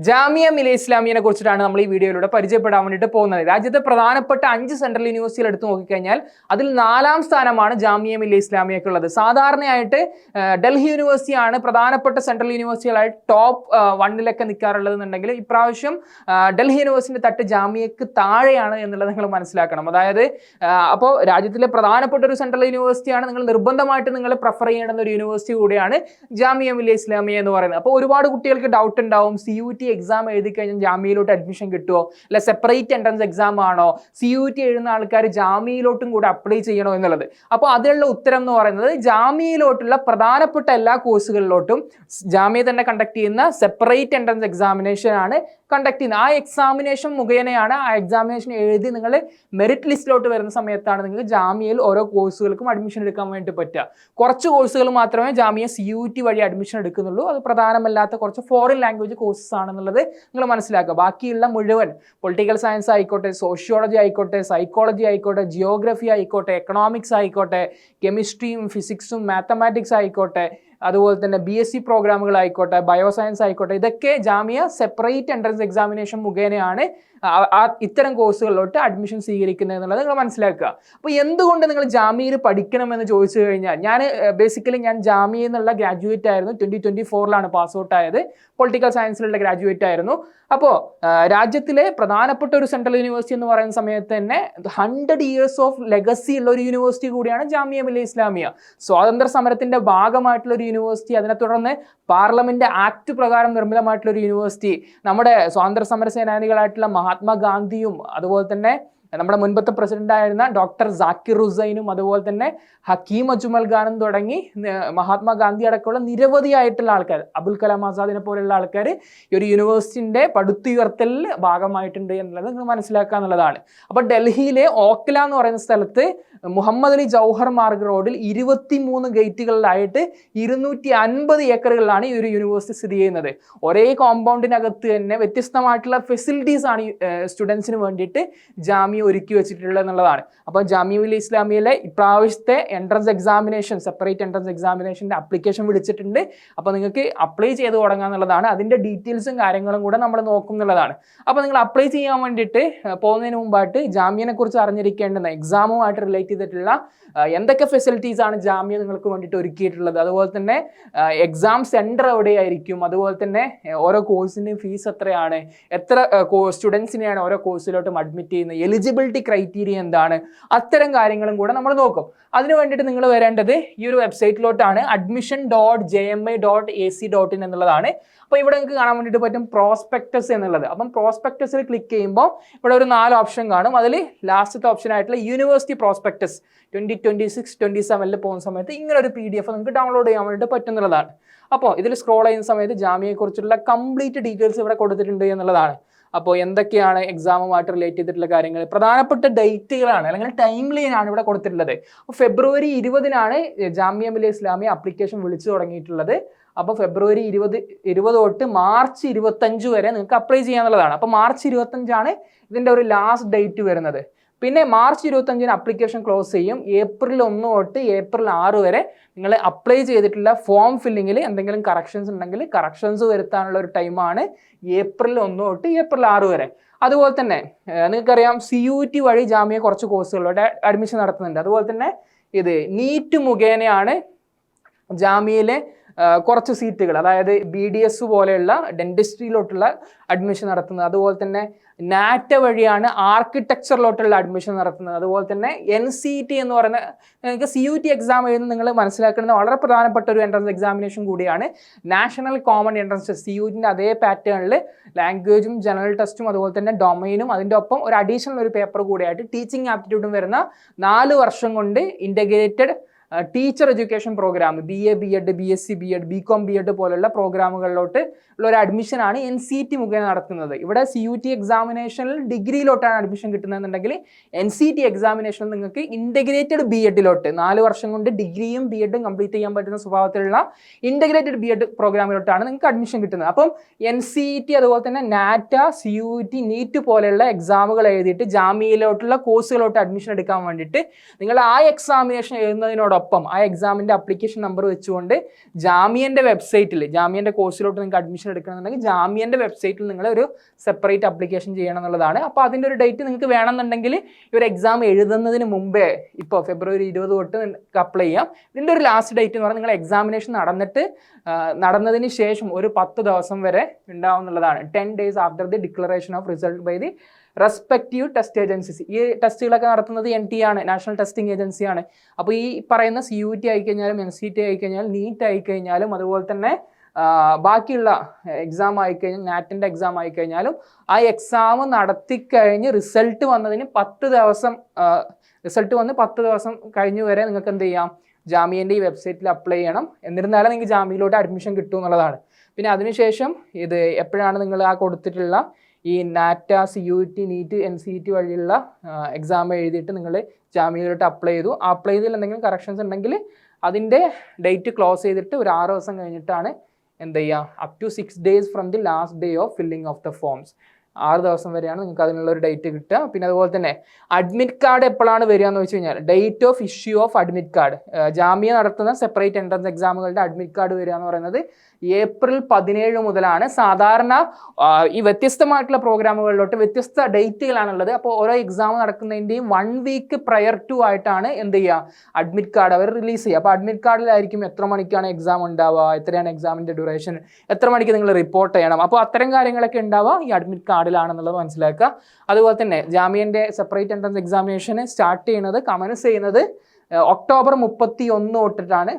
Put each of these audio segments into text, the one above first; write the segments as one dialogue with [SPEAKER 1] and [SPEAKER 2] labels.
[SPEAKER 1] ജാമിയ മിലിയ ഇസ്ലാമിയെ കുറിച്ചിട്ടാണ് നമ്മൾ ഈ വീഡിയോയിലൂടെ പരിചയപ്പെടാൻ വേണ്ടിയിട്ട് പോകുന്നത്. രാജ്യത്തെ പ്രധാനപ്പെട്ട 5 സെൻട്രൽ യൂണിവേഴ്സിറ്റികൾ എടുത്ത് നോക്കിക്കഴിഞ്ഞാൽ അതിൽ 4ാം സ്ഥാനമാണ് ജാമിയ മിലിയ ഇസ്ലാമിയക്ക് ഉള്ളത്. സാധാരണയായിട്ട് ഡൽഹി യൂണിവേഴ്സിറ്റിയാണ് പ്രധാനപ്പെട്ട സെൻട്രൽ യൂണിവേഴ്സിറ്റികളായി ടോപ്പ് 1 നിൽക്കാറുള്ളത് എന്നുണ്ടെങ്കിൽ ഇപ്രാവശ്യം ഡൽഹി യൂണിവേഴ്സിറ്റിന്റെ തട്ട് ജാമിയക്ക് താഴെയാണ് എന്നുള്ളത് നിങ്ങൾ മനസ്സിലാക്കണം. അതായത് അപ്പോൾ രാജ്യത്തിലെ പ്രധാനപ്പെട്ട ഒരു സെൻട്രൽ യൂണിവേഴ്സിറ്റിയാണ്, നിങ്ങൾ നിർബന്ധമായിട്ട് നിങ്ങൾ പ്രിഫർ ചെയ്യേണ്ടുന്ന ഒരു യൂണിവേഴ്സിറ്റി കൂടിയാണ് ജാമിയ മിലിയ ഇസ്ലാമിയ എന്ന് പറയുന്നത്. അപ്പോൾ ഒരുപാട് കുട്ടികൾക്ക് ഡൗട്ട് ഉണ്ടാവും, CUT എക്സാം എഴുതി കഴിഞ്ഞാൽ ജാമ്യയിലോട്ട് അഡ്മിഷൻ കിട്ടുമോ, അല്ല സെപ്പറേറ്റ് എൻട്രൻസ് എക്സാം ആണോ, CUT എഴുതുന്ന ആൾക്കാർ ജാമ്യയിലോട്ടും കൂടെ അപ്ലൈ ചെയ്യണോ എന്നുള്ളത്. അപ്പോൾ അതിനുള്ള ഉത്തരം എന്ന് പറയുന്നത് ജാമ്യയിലോട്ടുള്ള പ്രധാനപ്പെട്ട എല്ലാ കോഴ്സുകളിലോട്ടും ജാമ്യ തന്നെ കണ്ടക്ട് ചെയ്യുന്ന സെപ്പറേറ്റ് എൻട്രൻസ് എക്സാമിനേഷൻ ആണ് കണ്ടക്ട് ചെയ്യുന്നത്. ആ എക്സാമിനേഷൻ മുഖേനയാണ്, ആ എക്സാമിനേഷൻ എഴുതി നിങ്ങൾ മെറിറ്റ് ലിസ്റ്റിലോട്ട് വരുന്ന സമയത്താണ് നിങ്ങൾക്ക് ജാമ്യയിൽ ഓരോ കോഴ്സുകൾക്കും അഡ്മിഷൻ എടുക്കാൻ വേണ്ടി പറ്റുക. കുറച്ച് കോഴ്സുകൾ മാത്രമേ ജാമ്യ CUT വഴി അഡ്മിഷൻ എടുക്കുന്നുള്ളൂ. അത് പ്രധാനമല്ലാത്ത കുറച്ച് ഫോറിൻ ലാംഗ്വേജ് കോഴ്സസ് ആണെന്നുള്ളത് നിങ്ങൾ മനസ്സിലാക്കുക. ബാക്കിയുള്ള മുഴുവൻ പൊളിറ്റിക്കൽ സയൻസ് ആയിക്കോട്ടെ, സോഷ്യോളജി ആയിക്കോട്ടെ, സൈക്കോളജി ആയിക്കോട്ടെ, ജിയോഗ്രഫി ആയിക്കോട്ടെ, എക്കണോമിക്സ് ആയിക്കോട്ടെ, കെമിസ്ട്രിയും ഫിസിക്സും മാത്തമാറ്റിക്സ് ആയിക്കോട്ടെ, അതുപോലെ തന്നെ BSc പ്രോഗ്രാമുകളായിക്കോട്ടെ, ബയോസയൻസ് ആയിക്കോട്ടെ, ഇതൊക്കെ ജാമിയ സെപ്പറേറ്റ് എൻട്രൻസ് എക്സാമിനേഷൻ മുഖേനയാണ് ഇത്തരം കോഴ്സുകളിലോട്ട് അഡ്മിഷൻ സ്വീകരിക്കുന്നത് എന്നുള്ളത് നിങ്ങൾ മനസ്സിലാക്കുക. അപ്പോൾ എന്തുകൊണ്ട് നിങ്ങൾ ജാമ്യയിൽ പഠിക്കണമെന്ന് ചോദിച്ചു കഴിഞ്ഞാൽ, ഞാൻ ജാമ്യയിൽ നിന്നുള്ള ഗ്രാജുവേറ്റ് ആയിരുന്നു. 2024 പാസ് ഔട്ട് ആയത്. പൊളിറ്റിക്കൽ സയൻസിലുള്ള ഗ്രാജുവേറ്റ് ആയിരുന്നു. അപ്പോൾ രാജ്യത്തിലെ പ്രധാനപ്പെട്ട ഒരു സെൻട്രൽ യൂണിവേഴ്സിറ്റി എന്ന് പറയുന്ന സമയത്ത് തന്നെ 100 years ഓഫ് ലെഗസി ഉള്ള ഒരു യൂണിവേഴ്സിറ്റി കൂടിയാണ് ജാമിയ മിലിയ ഇസ്ലാമിയ. സ്വാതന്ത്ര്യ സമരത്തിന്റെ ഭാഗമായിട്ടുള്ള ഒരു യൂണിവേഴ്സിറ്റി, അതിനെ തുടർന്ന് പാർലമെന്റ് ആക്ട് പ്രകാരം നിർമ്മിതമായിട്ടുള്ള ഒരു യൂണിവേഴ്സിറ്റി, നമ്മുടെ സ്വാതന്ത്ര്യ സമര സേനാനികളായിട്ടുള്ള മഹാത്മാഗാന്ധിയും അതുപോലെ തന്നെ നമ്മുടെ മുൻപത്തെ പ്രസിഡന്റ് ആയിരുന്ന ഡോക്ടർ സാക്കിർ ഹുസൈനും അതുപോലെ തന്നെ ഹക്കീം അജ്മൽ ഖാനും തുടങ്ങി മഹാത്മാഗാന്ധി അടക്കമുള്ള നിരവധിയായിട്ടുള്ള ആൾക്കാർ, അബുൽ കലാം ആസാദിനെ പോലെയുള്ള ആൾക്കാർ ഈ ഒരു യൂണിവേഴ്സിറ്റിന്റെ പടുത്തുയർത്തലിൽ ഭാഗമായിട്ടുണ്ട് എന്നുള്ളത് നിങ്ങൾ മനസ്സിലാക്കുക എന്നുള്ളതാണ്. അപ്പോൾ ഡൽഹിയിലെ ഓഖ്ല എന്ന് പറയുന്ന സ്ഥലത്ത് മുഹമ്മദ് അലി ജൗഹർ മാർഗ് റോഡിൽ 23 ഗേറ്റുകളിലായിട്ട് 250 ഏക്കറുകളിലാണ് ഈ ഒരു യൂണിവേഴ്സിറ്റി സ്ഥിതി ചെയ്യുന്നത്. ഒരേ കോമ്പൗണ്ടിനകത്ത് തന്നെ വ്യത്യസ്തമായിട്ടുള്ള ഫെസിലിറ്റീസ് ആണ് സ്റ്റുഡൻസിന് വേണ്ടിയിട്ട് ജാമ്യ ഒരുക്കി വെച്ചിട്ടുള്ളത് എന്നുള്ളതാണ്. അപ്പോൾ ജാമിയ മിലിയ ഇസ്ലാമിയയിലെ ഇപ്രാവശ്യത്തെ എൻട്രൻസ് എക്സാമിനേഷൻ, സെപ്പറേറ്റ് എൻട്രൻസ് എക്സാമിനേഷൻ്റെ അപ്ലിക്കേഷൻ വിളിച്ചിട്ടുണ്ട്. അപ്പോൾ നിങ്ങൾക്ക് അപ്ലൈ ചെയ്ത് തുടങ്ങുക എന്നുള്ളതാണ്. അതിൻ്റെ ഡീറ്റെയിൽസും കാര്യങ്ങളും കൂടെ നമ്മൾ നോക്കും എന്നുള്ളതാണ്. അപ്പോൾ നിങ്ങൾ അപ്ലൈ ചെയ്യാൻ വേണ്ടിയിട്ട് പോകുന്നതിന് മുമ്പായിട്ട് ജാമ്യനെ കുറിച്ച് അറിഞ്ഞിരിക്കേണ്ടുന്ന, എക്സാമുമായിട്ട് റിലേറ്റ് ചെയ്തിട്ടുള്ള എന്തൊക്കെ ഫെസിലിറ്റീസ് ആണ് ജാമ്യ നിങ്ങൾക്ക് വേണ്ടിയിട്ട് ഒരുക്കിയിട്ടുള്ളത്, അതുപോലെ തന്നെ എക്സാം സെൻറ്റർ എവിടെയായിരിക്കും, അതുപോലെ തന്നെ ഓരോ കോഴ്സിൻ്റെയും ഫീസ് എത്രയാണ്, എത്ര സ്റ്റുഡൻസിനെയാണ് ഓരോ കോഴ്സിലോട്ടും അഡ്മിറ്റ് ചെയ്യുന്നത്, എലിജിബിലിറ്റി ക്രൈറ്റീരിയ എന്താണ്, അത്തരം കാര്യങ്ങളും കൂടെ നമ്മൾ നോക്കും. അതിന് വേണ്ടിയിട്ട് നിങ്ങൾ വരേണ്ടത് ഈ ഒരു വെബ്സൈറ്റിലോട്ടാണ്, admission.jmi.ac.in എന്നുള്ളതാണ്. അപ്പോൾ ഇവിടെ നിങ്ങൾക്ക് കാണാൻ വേണ്ടിയിട്ട് പറ്റും പ്രോസ്പെക്ടസ് എന്നുള്ളത്. അപ്പം പ്രോസ്പെക്ടസിൽ ക്ലിക്ക് ചെയ്യുമ്പോൾ ഇവിടെ ഒരു 4 ഓപ്ഷൻ കാണും. അതിൽ ലാസ്റ്റത്തെ ഓപ്ഷൻ ആയിട്ടുള്ള യൂണിവേഴ്സിറ്റി പ്രോസ്പെക്ടസ് 2026-27 പോകുന്ന സമയത്ത് ഇങ്ങനെ ഒരു PDF നിങ്ങൾക്ക് ഡൗൺലോഡ് ചെയ്യാൻ വേണ്ടിയിട്ട് പറ്റുന്നതാണ്. അപ്പോൾ ഇതിൽ സ്ക്രോൾ ചെയ്യുന്ന സമയത്ത് ജാമ്യയെക്കുറിച്ചുള്ള കംപ്ലീറ്റ് ഡീറ്റെയിൽസ് ഇവിടെ കൊടുത്തിട്ടുണ്ട് എന്നുള്ളതാണ്. അപ്പോൾ എന്തൊക്കെയാണ് എക്സാമുമായിട്ട് റിലേറ്റ് ചെയ്തിട്ടുള്ള കാര്യങ്ങൾ, പ്രധാനപ്പെട്ട ഡേറ്റുകളാണ് അല്ലെങ്കിൽ ടൈം ലൈൻ ആണ് ഇവിടെ കൊടുത്തിട്ടുള്ളത്. അപ്പോൾ February 20 ജാമിയ മിലിയ ഇസ്ലാമിയ അപ്ലിക്കേഷൻ വിളിച്ചു തുടങ്ങിയിട്ടുള്ളത്. അപ്പോൾ February 20 തൊട്ട് March 25 വരെ നിങ്ങൾക്ക് അപ്ലൈ ചെയ്യാന്നുള്ളതാണ്. അപ്പോൾ March 25 ഇതിൻ്റെ ഒരു ലാസ്റ്റ് ഡേറ്റ് വരുന്നത്. പിന്നെ March 25 അപ്ലിക്കേഷൻ ക്ലോസ് ചെയ്യും. April 1 തൊട്ട് April 6 വരെ നിങ്ങൾ അപ്ലൈ ചെയ്തിട്ടുള്ള ഫോം ഫില്ലിങ്ങിൽ എന്തെങ്കിലും കറക്ഷൻസ് ഉണ്ടെങ്കിൽ കറക്ഷൻസ് വരുത്താനുള്ള ഒരു ടൈമാണ് April 1 തൊട്ട് April 6 വരെ. അതുപോലെ തന്നെ നിങ്ങൾക്കറിയാം CUT വഴി ജാമ്യ കുറച്ച് കോഴ്സുകളുടെ അഡ്മിഷൻ നടത്തുന്നുണ്ട്. അതുപോലെ തന്നെ ഇത് നീറ്റ് മുഖേനയാണ് ജാമ്യയിലെ കുറച്ച് സീറ്റുകൾ, അതായത് BDS പോലെയുള്ള ഡെന്റിസ്ട്രിയിലോട്ടുള്ള അഡ്മിഷൻ നടത്തുന്നത്. അതുപോലെ തന്നെ നാറ്റ വഴിയാണ് ആർക്കിടെക്ചറിലോട്ടുള്ള അഡ്മിഷൻ നടത്തുന്നത്. അതുപോലെ തന്നെ NCET എന്ന് പറയുന്ന, നിങ്ങൾക്ക് CUT എക്സാം എഴുതുന്ന നിങ്ങൾ മനസ്സിലാക്കുന്നത് വളരെ പ്രധാനപ്പെട്ട ഒരു എൻട്രൻസ് എക്സാമിനേഷൻ കൂടിയാണ്. നാഷണൽ കോമൺ എൻട്രൻസ് ടെസ്റ്റ്, CUTൻ്റെ അതേ പാറ്റേണിൽ ലാംഗ്വേജും ജനറൽ ടെസ്റ്റും അതുപോലെ തന്നെ ഡൊമൈനും അതിൻ്റെ ഒപ്പം ഒരു അഡീഷണൽ ഒരു പേപ്പർ കൂടിയായിട്ട് ടീച്ചിങ് ആപ്റ്റിറ്റ്യൂഡും വരുന്ന 4 വർഷം കൊണ്ട് integrated teacher education programme, BA B.Ed, BSc B.Ed, BCom B.Ed പോലുള്ള പ്രോഗ്രാമുകളിലോട്ട് ഉള്ള ഒരു അഡ്മിഷനാണ് NCET മുഖേന നടത്തുന്നത്. ഇവിടെ CUT എക്സാമിനേഷനിൽ ഡിഗ്രിയിലോട്ടാണ് അഡ്മിഷൻ കിട്ടുന്നതെന്നുണ്ടെങ്കിൽ NCET എക്സാമിനേഷനിൽ നിങ്ങൾക്ക് ഇൻ്റഗ്രേറ്റഡ് B.Edലോട്ട് 4 വർഷം കൊണ്ട് ഡിഗ്രിയും B.Edും കംപ്ലീറ്റ് ചെയ്യാൻ പറ്റുന്ന സ്വഭാവത്തിലുള്ള ഇൻ്റഗ്രേറ്റഡ് B.Ed പ്രോഗ്രാമിലോട്ടാണ് നിങ്ങൾക്ക് അഡ്മിഷൻ കിട്ടുന്നത്. അപ്പം NCET അതുപോലെ തന്നെ നാറ്റ, CUT, നീറ്റ് പോലെയുള്ള എക്സാമുകൾ എഴുതിയിട്ട് ജാമ്യയിലോട്ടുള്ള കോഴ്സുകളോട്ട് അഡ്മിഷൻ എടുക്കാൻ വേണ്ടിയിട്ട് നിങ്ങൾ ആ എക്സാമിനേഷൻ എഴുതുന്നതിനോടൊപ്പം ഒപ്പം ആ എക്സാമിൻ്റെ അപ്ലിക്കേഷൻ നമ്പർ വെച്ചുകൊണ്ട് ജാമിയൻ്റെ വെബ്സൈറ്റിൽ, ജാമിയൻ്റെ കോഴ്സിലോട്ട് നിങ്ങൾക്ക് അഡ്മിഷൻ എടുക്കണമെന്നുണ്ടെങ്കിൽ ജാമിയൻ്റെ വെബ്സൈറ്റിൽ നിങ്ങൾ ഒരു സെപ്പറേറ്റ് അപ്ലിക്കേഷൻ ചെയ്യണം എന്നുള്ളതാണ്. അപ്പോൾ അതിൻ്റെ ഒരു ഡേറ്റ് നിങ്ങൾക്ക് വേണമെന്നുണ്ടെങ്കിൽ ഈ ഒരു എക്സാം എഴുതുന്നതിന് മുമ്പേ ഇപ്പോൾ ഫെബ്രുവരി 20 തൊട്ട് നിങ്ങൾക്ക് അപ്ലൈ ചെയ്യാം. ഇതിൻ്റെ ഒരു ലാസ്റ്റ് ഡേറ്റ് എന്ന് പറഞ്ഞാൽ നിങ്ങൾ എക്സാമിനേഷൻ നടന്നതിന് ശേഷം ഒരു 10 ദിവസം വരെ ഉണ്ടാവുന്നുള്ളതാണ്. 10 days after the declaration of result by the respective test agencies. ഈ ടെസ്റ്റുകളൊക്കെ നടത്തുന്നത് NT ആണ്, നാഷണൽ ടെസ്റ്റിംഗ് ഏജൻസിയാണ്. അപ്പോൾ ഈ പറയുന്ന CUT ആയിക്കഴിഞ്ഞാലും NCT ആയിക്കഴിഞ്ഞാലും നീറ്റ് ആയിക്കഴിഞ്ഞാലും അതുപോലെ തന്നെ ബാക്കിയുള്ള എക്സാം ആയിക്കഴിഞ്ഞാൽ നാറ്റിൻ്റെ എക്സാം ആയിക്കഴിഞ്ഞാലും ആ എക്സാം നടത്തിക്കഴിഞ്ഞ് റിസൾട്ട് വന്നതിന് 10 ദിവസം റിസൾട്ട് വന്ന് 10 ദിവസം കഴിഞ്ഞ് വരെ നിങ്ങൾക്ക് എന്ത് ചെയ്യാം, ജാമിയൻ്റെ ഈ വെബ്സൈറ്റിൽ അപ്ലൈ ചെയ്യണം. എന്നിരുന്നാലും നിങ്ങൾക്ക് ജാമ്യയിലോട്ട് അഡ്മിഷൻ കിട്ടും എന്നുള്ളതാണ്. പിന്നെ അതിനുശേഷം ഇത് എപ്പോഴാണ് നിങ്ങൾ ആ കൊടുത്തിട്ടുള്ള ഈ നാറ്റ, CUT, നീറ്റ്, NCT വഴിയുള്ള എക്സാം എഴുതിയിട്ട് നിങ്ങൾ ജാമ്യയിലോട്ട് അപ്ലൈ ചെയ്തു. അപ്ലൈ ചെയ്തതിൽ എന്തെങ്കിലും കറക്ഷൻസ് ഉണ്ടെങ്കിൽ അതിൻ്റെ ഡേറ്റ് ക്ലോസ് ചെയ്തിട്ട് ഒരു 6 ദിവസം കഴിഞ്ഞിട്ടാണ് എന്ത് ചെയ്യുക, up to 6 days from the last day of filling of the forms. 6 ദിവസം വരെയാണ് നിങ്ങൾക്ക് അതിനുള്ള ഒരു ഡേറ്റ് കിട്ടുക. പിന്നെ അതുപോലെ തന്നെ അഡ്മിറ്റ് കാർഡ് എപ്പോഴാണ് വരിക എന്ന് വെച്ച് കഴിഞ്ഞാൽ date of issue of admit card, ജാമ്യ നടത്തുന്ന സെപ്പറേറ്റ് എൻട്രൻസ് എക്സാമുകളുടെ അഡ്മിറ്റ് കാർഡ് വരിക എന്ന് പറയുന്നത് ഏപ്രിൽ 17 മുതലാണ്. സാധാരണ ഈ വ്യത്യസ്തമായിട്ടുള്ള പ്രോഗ്രാമുകളിലോട്ട് വ്യത്യസ്ത ഡേറ്റുകളാണുള്ളത്. അപ്പോൾ ഓരോ എക്സാം നടക്കുന്നതിൻ്റെയും 1 week prior to ആയിട്ടാണ് എന്ത് ചെയ്യുക, അഡ്മിറ്റ് കാർഡ് അവർ റിലീസ് ചെയ്യുക. അപ്പോൾ അഡ്മിറ്റ് കാർഡിലായിരിക്കും എത്ര മണിക്കാണ് എക്സാം ഉണ്ടാവുക, എത്രയാണ് എക്സാമിൻ്റെ ഡ്യൂറേഷൻ, എത്ര മണിക്ക് നിങ്ങൾ റിപ്പോർട്ട് ചെയ്യണം. അപ്പോൾ അത്തരം കാര്യങ്ങളൊക്കെ ഉണ്ടാവുക ഈ അഡ്മിറ്റ് കാർഡിലാണെന്നുള്ളത് മനസ്സിലാക്കുക. അതുപോലെ തന്നെ ജാമ്യൻ്റെ സെപ്പറേറ്റ് എൻട്രൻസ് എക്സാമിനേഷന് സ്റ്റാർട്ട് ചെയ്യുന്നത്, കമൻസ് ചെയ്യുന്നത് ഒക്ടോബർ 31 തൊട്ടിട്ടാണ്,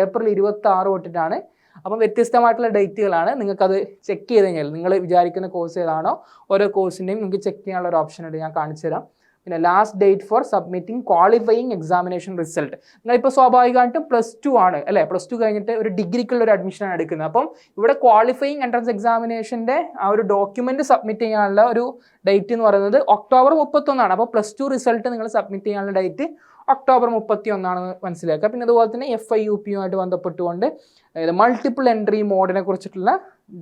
[SPEAKER 1] ഏപ്രിൽ 26 തൊട്ടിട്ടാണ്. അപ്പം വ്യത്യസ്തമായിട്ടുള്ള ഡേറ്റുകളാണ്. നിങ്ങൾക്കത് ചെക്ക് ചെയ്ത് കഴിഞ്ഞാൽ നിങ്ങൾ വിചാരിക്കുന്ന കോഴ്സ് ഏതാണോ ഓരോ കോഴ്സിൻ്റെയും നിങ്ങൾക്ക് ചെക്ക് ചെയ്യാനുള്ള ഒരു ഓപ്ഷൻ ഉണ്ട്, ഞാൻ കാണിച്ചു തരാം. പിന്നെ last date for submitting qualifying examination result. നിങ്ങളിപ്പോൾ സ്വാഭാവികമായിട്ടും +2 ആണ് അല്ലേ, +2 കഴിഞ്ഞിട്ട് ഒരു ഡിഗ്രിക്കുള്ള ഒരു അഡ്മിഷനാണ് എടുക്കുന്നത്. അപ്പം ഇവിടെ ക്വാളിഫയിങ് എൻട്രൻസ് എക്സാമിനേഷൻ്റെ ആ ഒരു ഡോക്യുമെൻറ്റ് സബ്മിറ്റ് ചെയ്യാനുള്ള ഒരു ഡേറ്റ് എന്ന് പറയുന്നത് ഒക്ടോബർ 31 ആണ്. അപ്പോൾ +2 റിസൾട്ട് നിങ്ങൾ സബ്മിറ്റ് ചെയ്യാനുള്ള ഡേറ്റ് ഒക്ടോബർ 31 ആണെന്ന് മനസ്സിലാക്കുക. പിന്നെ അതുപോലെ തന്നെ FIUP-യുമായിട്ട് ബന്ധപ്പെട്ടുകൊണ്ട് മൾട്ടിപ്പിൾ എൻട്രി മോഡിനെ കുറിച്ചിട്ടുള്ള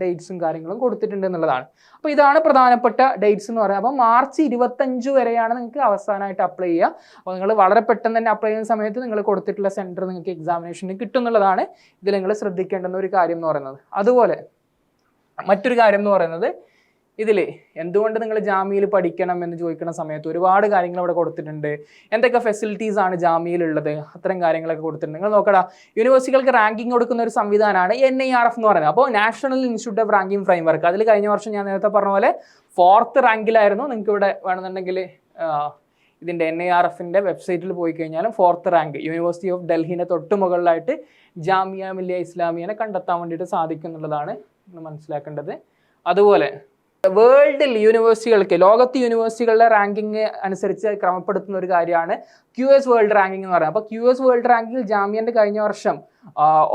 [SPEAKER 1] ഡേറ്റ്സും കാര്യങ്ങളും കൊടുത്തിട്ടുണ്ട് എന്നുള്ളതാണ്. അപ്പോൾ ഇതാണ് പ്രധാനപ്പെട്ട ഡേറ്റ്സ് എന്ന് പറയുന്നത്. അപ്പോൾ മാർച്ച് 25 വരെയാണ് നിങ്ങൾക്ക് അവസാനമായിട്ട് അപ്ലൈ ചെയ്യുക. അപ്പോൾ നിങ്ങൾ വളരെ പെട്ടെന്ന് തന്നെ അപ്ലൈ ചെയ്യുന്ന സമയത്ത് നിങ്ങൾ കൊടുത്തിട്ടുള്ള സെൻറ്റർ നിങ്ങൾക്ക് എക്സാമിനേഷന് കിട്ടും എന്നുള്ളതാണ് ഇതിൽ നിങ്ങൾ ശ്രദ്ധിക്കേണ്ടുന്ന ഒരു കാര്യം എന്ന് പറയുന്നത്. അതുപോലെ മറ്റൊരു കാര്യം എന്ന് പറയുന്നത്, ഇതിൽ എന്തുകൊണ്ട് നിങ്ങൾ ജാമ്യയിൽ പഠിക്കണം എന്ന് ചോദിക്കുന്ന സമയത്ത് ഒരുപാട് കാര്യങ്ങൾ അവിടെ കൊടുത്തിട്ടുണ്ട്. എന്തൊക്കെ ഫെസിലിറ്റീസ് ആണ് ജാമ്യയിലുള്ളത്, അത്തരം കാര്യങ്ങളൊക്കെ കൊടുത്തിട്ടുണ്ട്. നിങ്ങൾ നോക്കടാ, യൂണിവേഴ്സിറ്റികൾക്ക് റാങ്കിങ് കൊടുക്കുന്ന ഒരു സംവിധാനമാണ് NIRF എന്ന് പറയുന്നത്. അപ്പോൾ national institute of ranking framework. അതിൽ കഴിഞ്ഞ വർഷം ഞാൻ നേരത്തെ പറഞ്ഞ പോലെ 4th റാങ്കിലായിരുന്നു. നിങ്ങൾക്ക് ഇവിടെ വേണമെന്നുണ്ടെങ്കിൽ ഇതിൻ്റെ NIRFൻ്റെ വെബ്സൈറ്റിൽ പോയി കഴിഞ്ഞാലും 4th റാങ്ക് യൂണിവേഴ്സിറ്റി ഓഫ് ഡൽഹിനെ തൊട്ട് മുകളിലായിട്ട് ജാമിയ മില്ലിയ ഇസ്ലാമിയനെ കണ്ടെത്താൻ വേണ്ടിയിട്ട് സാധിക്കും എന്നുള്ളതാണ് നിങ്ങൾ മനസ്സിലാക്കേണ്ടത്. അതുപോലെ വേൾഡിൽ യൂണിവേഴ്സിറ്റികൾക്ക്, ലോകത്ത് യൂണിവേഴ്സിറ്റികളുടെ റാങ്കിങ് അനുസരിച്ച് ക്രമപ്പെടുത്തുന്ന ഒരു കാര്യമാണ് QS വേൾഡ് റാങ്കിങ് എന്ന് പറയുന്നത്. അപ്പോൾ QS വേൾഡ് റാങ്കിങ്ങിൽ ജാമ്യൻ്റെ കഴിഞ്ഞ വർഷം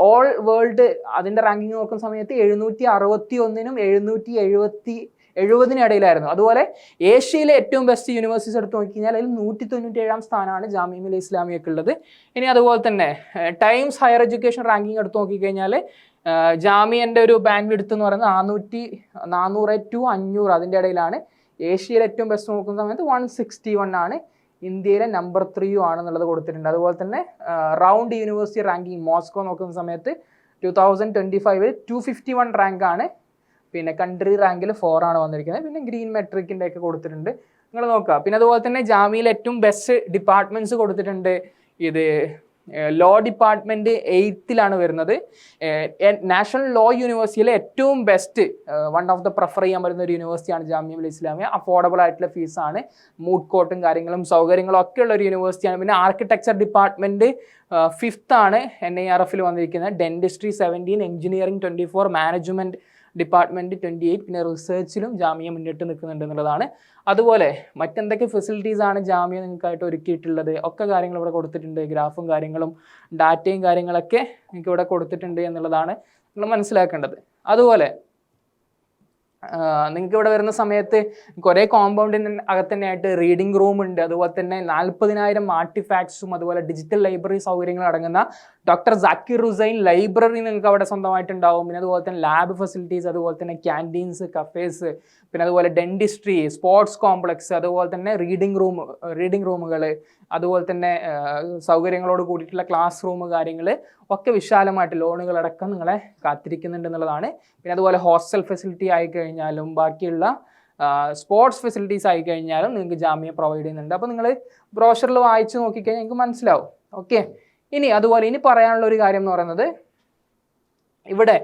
[SPEAKER 1] ഓൾ വേൾഡ് അതിൻ്റെ റാങ്കിങ് നോക്കുന്ന സമയത്ത് 761-നും 770-നും ഇടയിലായിരുന്നു. അതുപോലെ ഏഷ്യയിലെ ഏറ്റവും ബെസ്റ്റ് യൂണിവേഴ്സിറ്റീസ് എടുത്ത് നോക്കിക്കഴിഞ്ഞാൽ അതിൽ 197-ാം സ്ഥാനമാണ് ജാമിയ മില്ലിയ ഇസ്ലാമിയക്ക് ഉള്ളത്. ഇനി അതുപോലെ തന്നെ ടൈംസ് ഹയർ എഡ്യൂക്കേഷൻ റാങ്കിങ് എടുത്ത് നോക്കിക്കഴിഞ്ഞാൽ ജാമിയൻ്റെ ഒരു ബാങ്ക് വിഡ്ത്ത് എന്ന് പറയുന്നത് 400 to 500 അതിൻ്റെ ഇടയിലാണ്. ഏഷ്യയിലെ ഏറ്റവും ബെസ്റ്റ് നോക്കുന്ന സമയത്ത് 161 ആണ്. ഇന്ത്യയിലെ നമ്പർ 3 ആണെന്നുള്ളത് കൊടുത്തിട്ടുണ്ട്. അതുപോലെ തന്നെ റൗണ്ട് യൂണിവേഴ്സിറ്റി റാങ്കിങ് മോസ്കോ നോക്കുന്ന സമയത്ത് 2025 251 റാങ്കാണ്. പിന്നെ കൺട്രി റാങ്കിൽ 4 ആണ് വന്നിരിക്കുന്നത്. പിന്നെ ഗ്രീൻ മെട്രിക്കിൻ്റെ ഒക്കെ കൊടുത്തിട്ടുണ്ട്, നിങ്ങൾ നോക്കുക. പിന്നെ അതുപോലെ തന്നെ ജാമ്യയിൽ ഏറ്റവും ബെസ്റ്റ് ഡിപ്പാർട്ട്മെൻറ്റ്സ് കൊടുത്തിട്ടുണ്ട്. ഇത് ലോ ഡിപ്പാർട്ട്മെൻറ്റ് 8th വരുന്നത്. നാഷണൽ ലോ യൂണിവേഴ്സിറ്റിയിലെ ഏറ്റവും best one of the prefer ചെയ്യാൻ പറ്റുന്ന ഒരു യൂണിവേഴ്സിറ്റിയാണ് ജാമിയ മില്ലിയ ഇസ്ലാമിയ. അഫോർഡബിൾ ആയിട്ടുള്ള ഫീസാണ്, മൂഡ് കോർട്ടും കാര്യങ്ങളും സൗകര്യങ്ങളും ഒക്കെ ഉള്ള ഒരു യൂണിവേഴ്സിറ്റിയാണ്. പിന്നെ ആർക്കിടെക്ചർ ഡിപ്പാർട്ട്മെൻറ്റ് 5th ആണ് NIRFൽ വന്നിരിക്കുന്നത്. Dentistry 17, engineering 24, management department 28. പിന്നെ റിസർച്ചിലും ജാമ്യ മുന്നിട്ട് നിൽക്കുന്നുണ്ട് എന്നുള്ളതാണ്. അതുപോലെ മറ്റെന്തൊക്കെ ഫെസിലിറ്റീസ് ആണ് ജാമ്യ നിങ്ങൾക്കായിട്ട് ഒരുക്കിയിട്ടുള്ളത് ഒക്കെ കാര്യങ്ങൾ ഇവിടെ കൊടുത്തിട്ടുണ്ട്. ഗ്രാഫും കാര്യങ്ങളും ഡാറ്റയും കാര്യങ്ങളൊക്കെ നിങ്ങൾക്ക് ഇവിടെ കൊടുത്തിട്ടുണ്ട് എന്നുള്ളതാണ് നിങ്ങൾ മനസ്സിലാക്കേണ്ടത്. അതുപോലെ നിങ്ങൾക്ക് ഇവിടെ വരുന്ന സമയത്ത് കുറേ കോമ്പൗണ്ടിന് അകത്ത് തന്നെ ആയിട്ട് റീഡിംഗ് റൂം ഉണ്ട്, അതുപോലെ തന്നെ 40,000 ആർട്ടിഫാക്ട്സും അതുപോലെ ഡിജിറ്റൽ ലൈബ്രറി സൗകര്യങ്ങൾ അടങ്ങുന്ന ഡോക്ടർ ജാക്കിർ ഹുസൈൻ ലൈബ്രറി നിങ്ങൾക്ക് അവിടെ സ്വന്തമായിട്ടുണ്ടാവും. പിന്നെ അതുപോലെ തന്നെ ലാബ് ഫെസിലിറ്റീസ്, അതുപോലെ തന്നെ ക്യാൻറ്റീൻസ്, കഫേസ്, പിന്നെ അതുപോലെ ഡെന്റിസ്ട്രി, സ്പോർട്സ് കോംപ്ലക്സ്, അതുപോലെ തന്നെ റീഡിംഗ് റൂമുകൾ, അതുപോലെ തന്നെ സൗകര്യങ്ങളോട് കൂടിയിട്ടുള്ള ക്ലാസ് റൂം കാര്യങ്ങൾ ഒക്കെ വിശാലമായിട്ട് ലോണുകളടക്കം നിങ്ങളെ കാത്തിരിക്കുന്നുണ്ട് എന്നുള്ളതാണ്. പിന്നെ അതുപോലെ ഹോസ്റ്റൽ ഫെസിലിറ്റി ആയിക്കഴിഞ്ഞാലും ബാക്കിയുള്ള സ്പോർട്സ് ഫെസിലിറ്റീസ് ആയിക്കഴിഞ്ഞാലും നിങ്ങൾക്ക് ജാമ്യ പ്രൊവൈഡ് ചെയ്യുന്നുണ്ട്. അപ്പോൾ നിങ്ങൾ ബ്രോഷറിൽ വായിച്ച് നോക്കിക്കഴിഞ്ഞാൽ നിങ്ങൾക്ക് മനസ്സിലാവും. ഓക്കെ, ഇനി പറയാനുള്ള ഒരു കാര്യം എന്ന് പറയുന്നത്, ഇവിടെ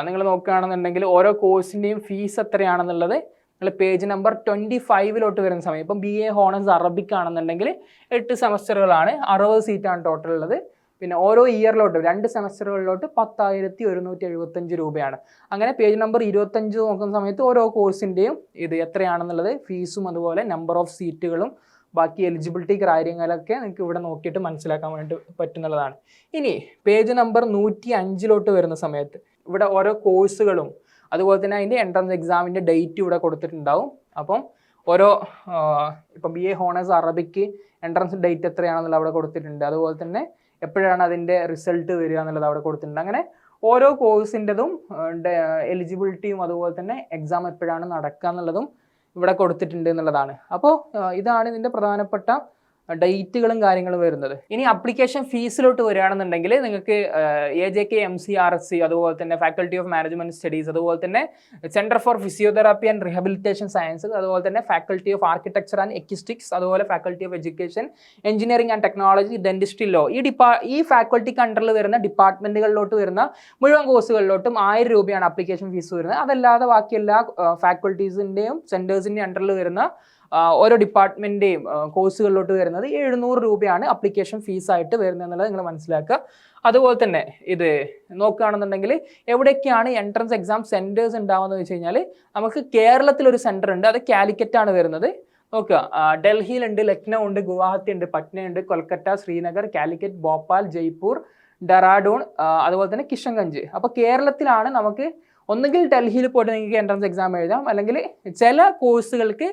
[SPEAKER 1] നിങ്ങൾ നോക്കുകയാണെന്നുണ്ടെങ്കിൽ ഓരോ കോഴ്സിൻ്റെയും ഫീസ് എത്രയാണെന്നുള്ളത് നിങ്ങൾ പേജ് നമ്പർ 25 വരുന്ന സമയം, ഇപ്പം BA ഹോണേഴ്സ് അറബിക് ആണെന്നുണ്ടെങ്കിൽ 8 സെമസ്റ്ററുകളാണ്, 60 സീറ്റാണ് ടോട്ടൽ ഉള്ളത്. പിന്നെ ഓരോ ഇയറിലോട്ട് 2 സെമസ്റ്ററുകളിലോട്ട് 10,175 രൂപയാണ്. അങ്ങനെ പേജ് നമ്പർ 25 നോക്കുന്ന സമയത്ത് ഓരോ കോഴ്സിൻ്റെയും ഇത് എത്രയാണെന്നുള്ളത് ഫീസും അതുപോലെ നമ്പർ ഓഫ് സീറ്റുകളും ബാക്കി എലിജിബിലിറ്റി കാര്യങ്ങളൊക്കെ നിങ്ങൾക്ക് ഇവിടെ നോക്കിയിട്ട് മനസ്സിലാക്കാൻ വേണ്ടി പറ്റുന്നതാണ്. ഇനി പേജ് നമ്പർ 105 വരുന്ന സമയത്ത് ഇവിടെ ഓരോ കോഴ്സുകളും അതുപോലെ തന്നെ അതിൻ്റെ എൻട്രൻസ് എക്സാമിൻ്റെ ഡേറ്റ് ഇവിടെ കൊടുത്തിട്ടുണ്ടാവും. അപ്പം ഓരോ ഇപ്പം BA ഹോണേഴ്സ് അറബിക്ക് എൻട്രൻസ് ഡേറ്റ് എത്രയാണെന്നുള്ളത് അവിടെ കൊടുത്തിട്ടുണ്ട്, അതുപോലെ തന്നെ എപ്പോഴാണ് അതിൻ്റെ റിസൾട്ട് വരിക എന്നുള്ളത് അവിടെ കൊടുത്തിട്ടുണ്ട്. അങ്ങനെ ഓരോ കോഴ്സിൻ്റെതും എലിജിബിലിറ്റിയും അതുപോലെ തന്നെ എക്സാം എപ്പോഴാണ് നടക്കുക എന്നുള്ളതും ഇവിടെ കൊടുത്തിട്ടുണ്ട് എന്നുള്ളതാണ്. അപ്പോൾ ഇതാണ് ഇതിൻ്റെ പ്രധാനപ്പെട്ട ഡേറ്റുകളും കാര്യങ്ങളും വരുന്നത്. ഇനി അപ്ലിക്കേഷൻ ഫീസിലോട്ട് വരികയാണെന്നുണ്ടെങ്കിൽ നിങ്ങൾക്ക് AJK MCRSC, അതുപോലെ തന്നെ ഫാക്കൽറ്റി ഓഫ് മാനേജ്മെന്റ് സ്റ്റഡീസ്, അതുപോലെ തന്നെ centre for physiotherapy and rehabilitation science, അതുപോലെ തന്നെ faculty of architecture and ekistics, അതുപോലെ faculty of education, engineering and technology, dentistry, law, ഈ ഫാക്കൽറ്റിക്ക് അണ്ടറിൽ വരുന്ന ഡിപ്പാർട്ട്മെന്റുകളിലോട്ട് വരുന്ന മുഴുവൻ കോഴ്സുകളിലോട്ടും 1000 രൂപയാണ് അപ്ലിക്കേഷൻ ഫീസ് വരുന്നത്. അതല്ലാതെ ബാക്കി എല്ലാ ഫാക്കൽറ്റീസിൻ്റെയും സെന്റേഴ്സിൻ്റെയും അണ്ടറിൽ വരുന്ന ഓരോ ഡിപ്പാർട്ട്മെൻറ്റിൻ്റെയും കോഴ്സുകളിലോട്ട് വരുന്നത് 700 രൂപയാണ് അപ്ലിക്കേഷൻ ഫീസായിട്ട് വരുന്നത് എന്നുള്ളത് നിങ്ങൾ മനസ്സിലാക്കുക. അതുപോലെ തന്നെ ഇത് നോക്കുകയാണെന്നുണ്ടെങ്കിൽ എവിടേക്കാണ് എൻട്രൻസ് എക്സാം സെൻറ്റേഴ്സ് ഉണ്ടാവുന്നത് വെച്ച് കഴിഞ്ഞാൽ നമുക്ക് കേരളത്തിലൊരു സെൻറ്റർ ഉണ്ട്, അത് കാലിക്കറ്റാണ് വരുന്നത്. നോക്കുക, ഡൽഹിയിലുണ്ട്, ലക്നൗ ഉണ്ട്, ഗുവാഹത്തി ഉണ്ട്, പട്ന ഉണ്ട്, കൊൽക്കത്ത, ശ്രീനഗർ, കാലിക്കറ്റ്, ഭോപ്പാൽ, ജയ്പൂർ, ഡെറാഡൂൺ, അതുപോലെ തന്നെ കിഷൻഗഞ്ച്. അപ്പോൾ കേരളത്തിലാണ് നമുക്ക് ഒന്നുകിൽ ഡൽഹിയിൽ പോയിട്ട് നിങ്ങൾക്ക് എൻട്രൻസ് എക്സാം എഴുതാം, അല്ലെങ്കിൽ ചില കോഴ്സുകൾക്ക്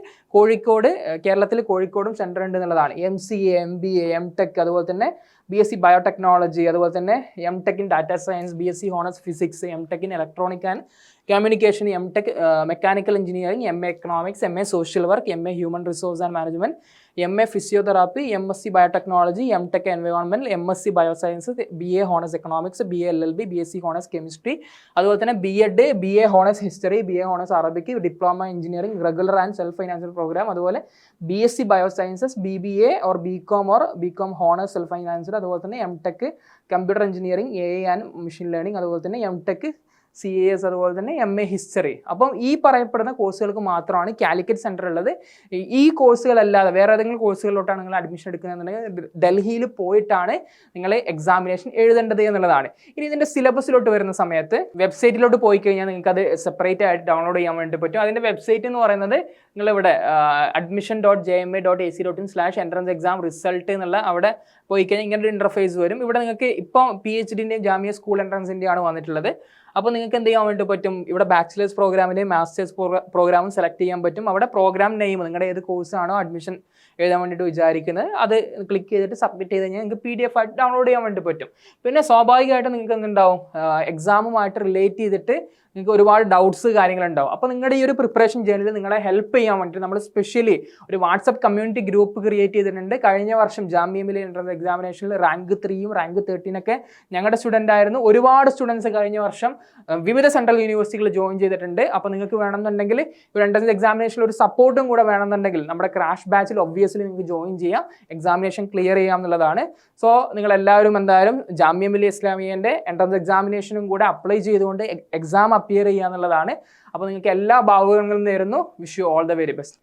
[SPEAKER 1] കേരളത്തിൽ കോഴിക്കോടും സെൻറ്റർ ഉണ്ട് എന്നുള്ളതാണ്. MCA, MBA, MTech, അതുപോലെ തന്നെ BSc ബയോടെക്നോളജി, അതുപോലെ തന്നെ MTech in data science, BSc honours physics, MTech in electronic and communication, MTech mechanical engineering, MA economics, MA social work, MA human resource and management, MA physiotherapy, MSc biotechnology, MTech environment, MSc bioscience, BA honours economics, BA LLB, BSc honours chemistry, അതുപോലെ തന്നെ B.Ed, BA honours history, BA honours Arabic, diploma engineering, regular and self financial programme, അതുപോലെ BSc biosciences, BBA or BCom honours self financial, അതുപോലെ തന്നെ MTech computer engineering, AI and machine learning, അതുപോലെ തന്നെ MTech CAS, അതുപോലെ തന്നെ MA history. അപ്പം ഈ പറയപ്പെടുന്ന കോഴ്സുകൾക്ക് മാത്രമാണ് കാലിക്കറ്റ് സെൻറ്റർ ഉള്ളത്. ഈ കോഴ്സുകളല്ലാതെ വേറെ ഏതെങ്കിലും കോഴ്സുകളിലോട്ടാണ് നിങ്ങൾ അഡ്മിഷൻ എടുക്കുന്നതെന്നുണ്ടെങ്കിൽ ഡൽഹിയിൽ പോയിട്ടാണ് നിങ്ങൾ എക്സാമിനേഷൻ എഴുതേണ്ടത് എന്നുള്ളതാണ്. ഇനി ഇതിൻ്റെ സിലബസിലോട്ട് വരുന്ന സമയത്ത് വെബ്സൈറ്റിലോട്ട് പോയി കഴിഞ്ഞാൽ നിങ്ങൾക്ക് അത് സെപ്പറേറ്റ് ആയിട്ട് ഡൗൺലോഡ് ചെയ്യാൻ വേണ്ടി പറ്റും. അതിൻ്റെ വെബ്സൈറ്റ് എന്ന് പറയുന്നത് നിങ്ങളിവിടെ admission.jma.ac.in/entrance-exam result എന്നുള്ള അവിടെ പോയി കഴിഞ്ഞാൽ ഇങ്ങനെ ഒരു ഇൻ്റർഫേസ് വരും. ഇവിടെ നിങ്ങൾക്ക് ഇപ്പോൾ PhD-ൻ്റെയും ജാമിയ സ്കൂൾ എൻട്രൻസിൻ്റെയാണ് വന്നിട്ടുള്ളത്. അപ്പോൾ നിങ്ങൾക്ക് എന്ത് ചെയ്യാൻ വേണ്ടി പറ്റും, ഇവിടെ ബാച്ചിലേഴ്സ് പ്രോഗ്രാമിൻ്റെയും മാസ്റ്റേഴ്സ് പ്രോഗ്രാമും സെലക്ട് ചെയ്യാൻ പറ്റും. അവിടെ പ്രോഗ്രാം നെയിം നിങ്ങളുടെ ഏത് കോഴ്സാണോ അഡ്മിഷൻ എഴുതാൻ വേണ്ടിയിട്ട് വിചാരിക്കുന്നത് അത് ക്ലിക്ക് ചെയ്തിട്ട് സബ്മിറ്റ് ചെയ്ത് കഴിഞ്ഞാൽ നിങ്ങൾക്ക് PDF ആയിട്ട് ഡൗൺലോഡ് ചെയ്യാൻ വേണ്ടി പറ്റും. പിന്നെ സ്വാഭാവികമായിട്ടും നിങ്ങൾക്ക് എന്തുണ്ടാവും, എക്സാമുമായിട്ട് റിലേറ്റ് ചെയ്തിട്ട് നിങ്ങൾക്ക് ഒരുപാട് ഡൗട്ട്സ് കാര്യങ്ങളുണ്ടാവും. അപ്പോൾ നിങ്ങളുടെ ഈ ഒരു പ്രിപ്പറേഷൻ ജേർണിയിൽ നിങ്ങളെ ഹെൽപ്പ് ചെയ്യാൻ വേണ്ടിയിട്ട് നമ്മൾ സ്പെഷ്യലി ഒരു വാട്സപ്പ് കമ്മ്യൂണിറ്റി ഗ്രൂപ്പ് ക്രിയേറ്റ് ചെയ്തിട്ടുണ്ട്. കഴിഞ്ഞ വർഷം ജാമ്യയിലെ എൻട്രൻസ് എക്സാമിനേഷനിൽ റാങ്ക് 3ഉം റാങ്ക് 13 ഞങ്ങളുടെ സ്റ്റുഡൻ്റ് ആയിരുന്നു. ഒരുപാട് സ്റ്റുഡൻസ് കഴിഞ്ഞ വർഷം വിവിധ സെൻട്രൽ യൂണിവേഴ്സിറ്റികൾ ജോയിൻ ചെയ്തിട്ടുണ്ട്. അപ്പോൾ നിങ്ങൾക്ക് വേണമെന്നുണ്ടെങ്കിൽ ഒരു എൻട്രൻസ് എക്സാമിനേഷനിൽ ഒരു സപ്പോർട്ടും കൂടെ വേണമെന്നുണ്ടെങ്കിൽ നമ്മുടെ ക്രാഷ് ബാച്ചിൽ ഒബ്വിയസ്ലി നിങ്ങൾക്ക് ജോയിൻ ചെയ്യാം, എക്സാമിനേഷൻ ക്ലിയർ ചെയ്യാം എന്നുള്ളതാണ്. സോ നിങ്ങളെല്ലാവരും എന്തായാലും ജാമിയ മില്ലിയ ഇസ്ലാമിയൻ്റെ എൻട്രൻസ് എക്സാമിനേഷനും കൂടെ അപ്ലൈ ചെയ്തുകൊണ്ട് എക്സാം അപ്പിയർ ചെയ്യുക എന്നുള്ളതാണ്. അപ്പോൾ നിങ്ങൾക്ക് എല്ലാ ഭാവുകങ്ങളും നേരുന്നു. Wish you all the very best.